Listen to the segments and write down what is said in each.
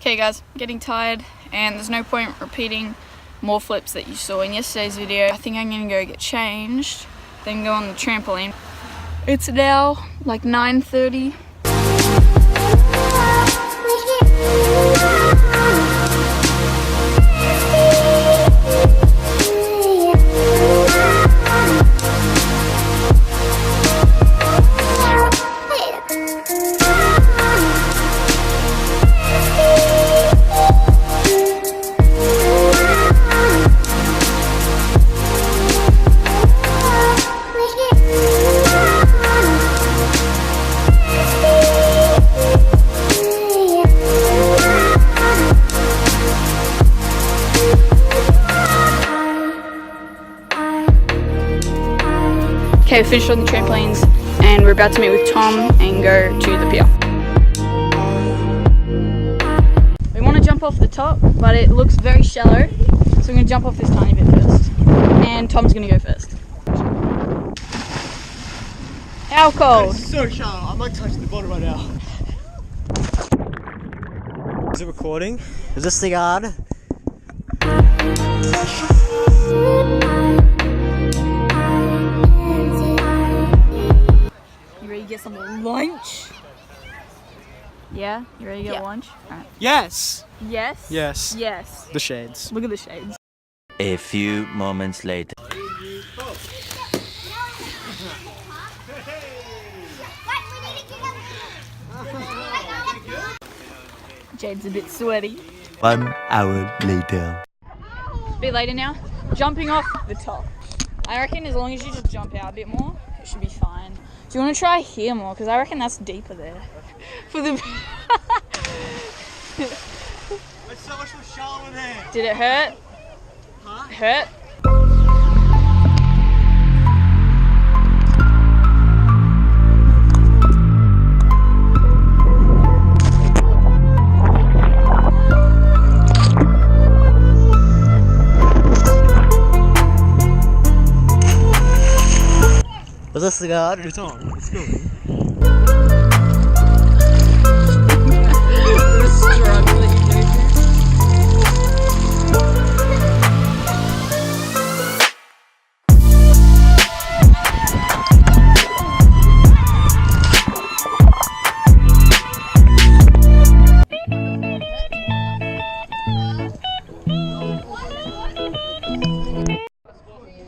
Okay guys, I'm getting tired and there's no point repeating more flips that you saw in yesterday's video. I think I'm gonna go get changed, then go on the trampoline. It's now like 9:30. Okay, we finished on the trampolines and we're about to meet with Tom and go to the pier. We want to jump off the top, but it looks very shallow, so we're going to jump off this tiny bit first. And Tom's going to go first. How cold? It's so shallow, I might touch the bottom right now. Is it recording? Is this the yard? Get some lunch. Yeah? You ready to get lunch? Alright. Yes! Yes? Yes. Yes. The shades. Look at the shades. A few moments later. Jade's a bit sweaty. 1 hour later. It's a bit later now. Jumping off the top. I reckon as long as you just jump out a bit more, it should be fine. Do you want to try here more? Because I reckon that's deeper there. For the. It's so much more shallow in there. Did it hurt? Huh? Hurt? Was this the guard? It's on. It's filming. The struggle that you go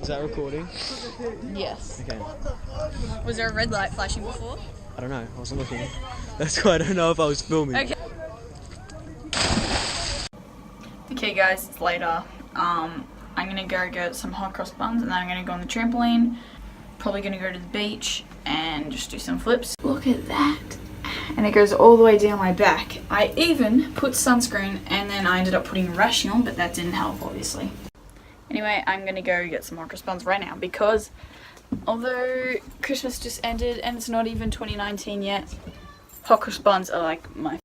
Is that recording? Yes. Okay. Was there a red light flashing before? I don't know. I wasn't looking. That's why I don't know if I was filming. Okay. Okay guys, it's later. I'm gonna go get some hot cross buns and then I'm gonna go on the trampoline. Probably gonna go to the beach and just do some flips. Look at that. And it goes all the way down my back. I even put sunscreen and then I ended up putting rash on, but that didn't help obviously. Anyway, I'm gonna go get some hot cross buns right now because although Christmas just ended and it's not even 2019 yet, hot cross buns are like my